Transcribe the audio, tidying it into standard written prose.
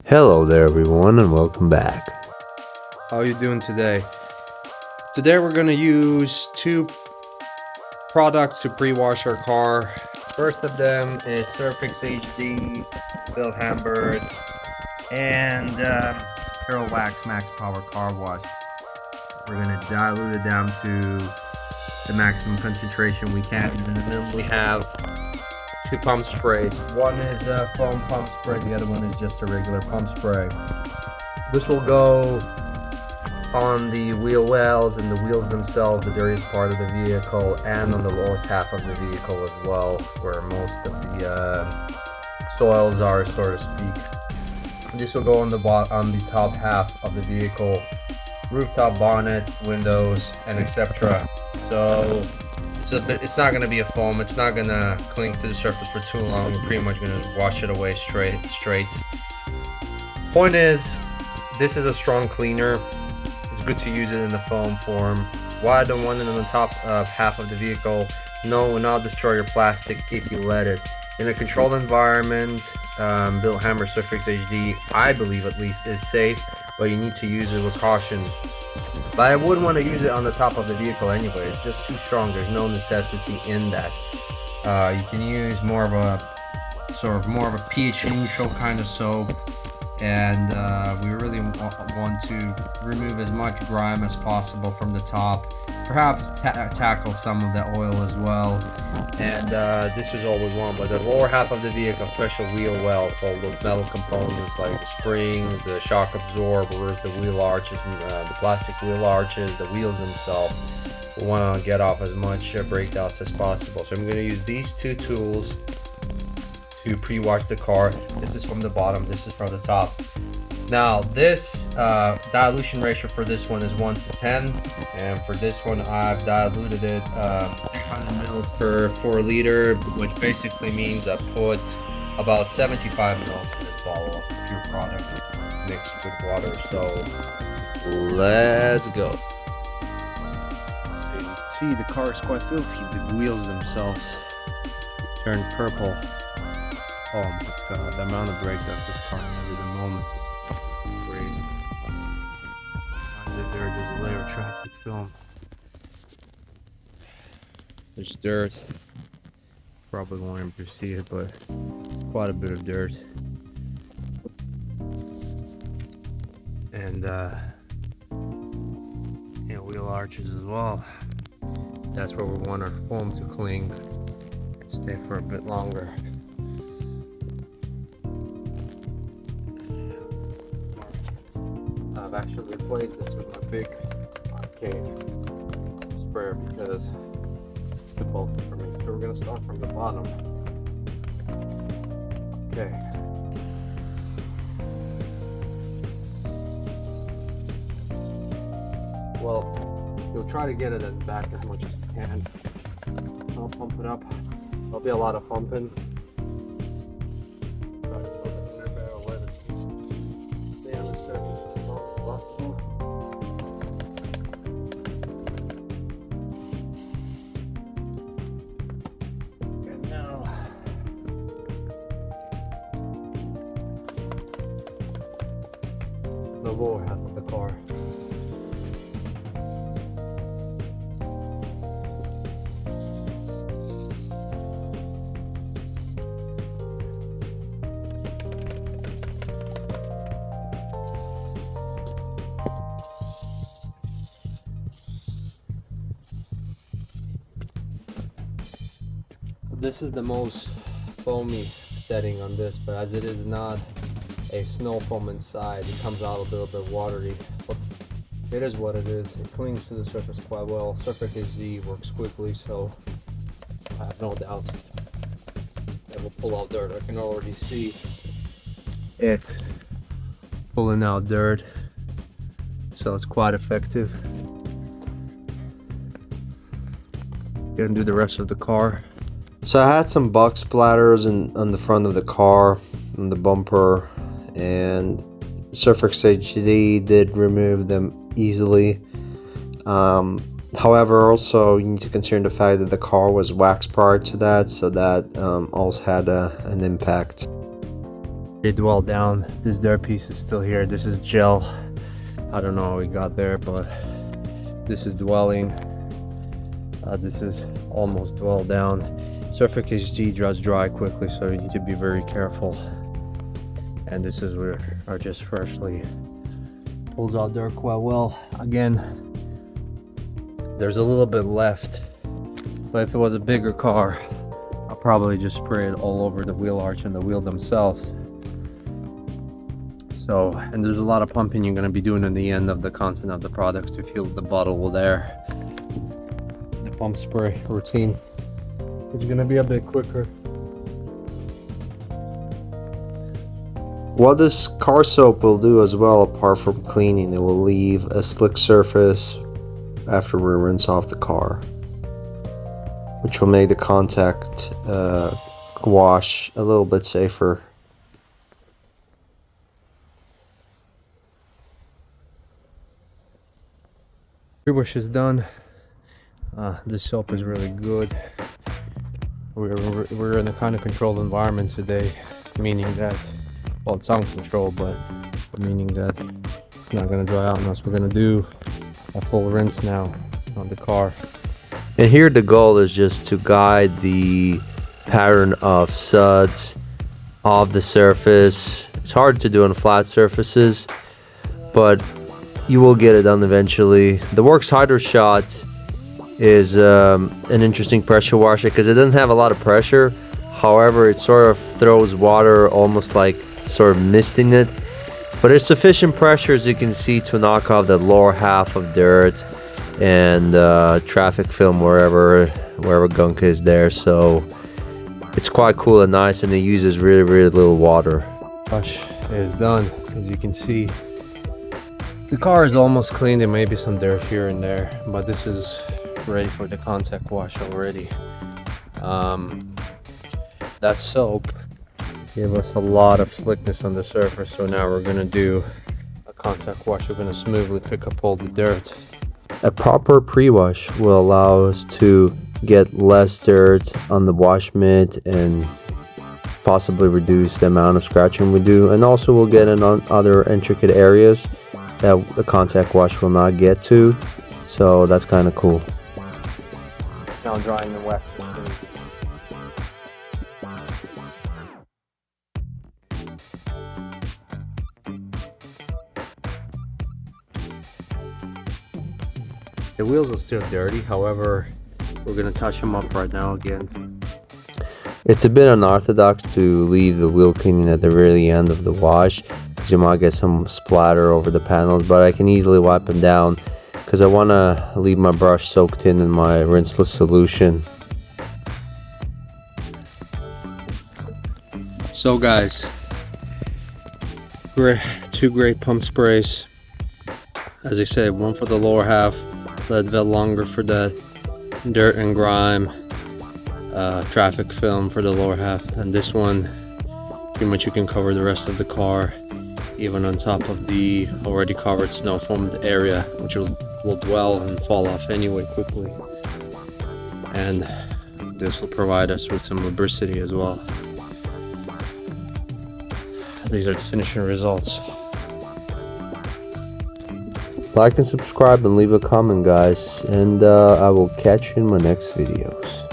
Hello there everyone and welcome back. How are you doing today? Today we're going to use two products to pre-wash our car. First of them is Surfix HD, Bill Hamburg, and Hero Wax Max Power Car Wash. We're going to dilute it down to the maximum concentration we can. And then we have two pump sprays. One is a foam pump spray, the other one is just a regular pump spray. This will go on the wheel wells and the wheels themselves, the dirtiest part of the vehicle, and on the lowest half of the vehicle as well, where most of the soils are, so to speak. This will go on the top half of the vehicle, rooftop, bonnet, windows, and etc. So it's not going to be a foam. It's not going to cling to the surface for too long. We're pretty much going to wash it away straight. Point is, this is a strong cleaner. It's good to use it in the foam form. Why I don't want it on the top half of the vehicle? No, it will not destroy your plastic if you let it. In a controlled environment, Bill Hammer Surfix HD, I believe at least, is safe, but you need to use it with caution. But I wouldn't want to use it on the top of the vehicle anyway. It's just too strong. There's no necessity in that. You can use more of a pH neutral kind of soap, and we really want to remove as much grime as possible from the top. Perhaps tackle some of the oil as well. And this is all we want. But the lower half of the vehicle, special wheel well, full of metal components like the springs, the shock absorbers, the wheel arches, the plastic wheel arches, the wheels themselves. We want to get off as much breakdowns as possible. So I'm going to use these two tools to pre-wash the car. This is from the bottom, this is from the top. Now this dilution ratio for this one is 1 to 10, and for this one I've diluted it 300 ml per 4 liter, which basically means I put about 75 ml in this bottle of pure product mixed with water. So let's go. So you can see the car is quite filthy. The wheels themselves turn purple. Oh my god, the amount of breakdowns this car has at the moment. There's a layer of traffic film. There's dirt. Probably won't even see it, but quite a bit of dirt. And wheel arches as well. That's where we want our foam to cling and stay for a bit longer. I've actually replaced this with my big arcade sprayer because it's too bulky for me. So we're going to start from the bottom. Okay. Well, you'll try to get it in back as much as you can. I'll pump it up. There'll be a lot of pumping. The lower half of the car. This is the most foamy setting on this, but as it is not a snow foam inside, it comes out a little bit watery, but it is what it is. It clings to the surface quite well. Surfix HD works quickly, so I have no doubt it will pull out dirt. I can already see it pulling out dirt, so it's quite effective. Gonna do the rest of the car. So I had some buck splatters on the front of the car, on the bumper, and Surfix HD did remove them easily. However, also you need to consider the fact that the car was waxed prior to that, so that also had an impact. They dwell down. This dirt piece is still here. This is gel. I don't know how we got there, but this is dwelling. This is almost dwelled down. Surface G does dry quickly, so you need to be very careful. And this is where our just freshly pulls out dirt quite well. Again, there's a little bit left, but if it was a bigger car, I'll probably just spray it all over the wheel arch and the wheel themselves. So, and there's a lot of pumping you're going to be doing in the end of the content of the product to fill the bottle with air. The pump spray routine is going to be a bit quicker. What this car soap will do as well, apart from cleaning, it will leave a slick surface after we rinse off the car, which will make the contact wash a little bit safer. Pre-wash is done. This soap is really good. We're in a kind of controlled environment today, meaning that, well, it's uncontrolled, but meaning that it's not going to dry out unless we're going to do a full rinse now on the car. And here the goal is just to guide the pattern of suds off the surface. It's hard to do on flat surfaces, but you will get it done eventually. The worx Hydro Shot is an interesting pressure washer because it doesn't have a lot of pressure. However, it sort of throws water almost like sort of misting it, but there's sufficient pressure, as you can see, to knock off the lower half of dirt and traffic film wherever gunk is there. So it's quite cool and nice, and it uses really little water. Wash is done. As you can see, the car is almost clean. There may be some dirt here and there, but this is ready for the contact wash already. That soap gave us a lot of slickness on the surface, so now we're going to do a contact wash. We're going to smoothly pick up all the dirt. A proper pre-wash will allow us to get less dirt on the wash mitt and possibly reduce the amount of scratching we do, and also we'll get in on other intricate areas that the contact wash will not get to, so that's kind of cool. Now drying the wax. The wheels are still dirty, however, we're going to touch them up right now again. It's a bit unorthodox to leave the wheel cleaning at the very end of the wash, because you might get some splatter over the panels, but I can easily wipe them down because I want to leave my brush soaked in my rinseless solution. So guys, two great pump sprays. As I said, one for the lower half, let it vet longer for the dirt and grime, traffic film for the lower half, and this one pretty much you can cover the rest of the car, even on top of the already covered snow foamed area, which will dwell and fall off anyway quickly, and this will provide us with some lubricity as well. These are the finishing results. Like and subscribe and leave a comment, guys, and I will catch you in my next videos.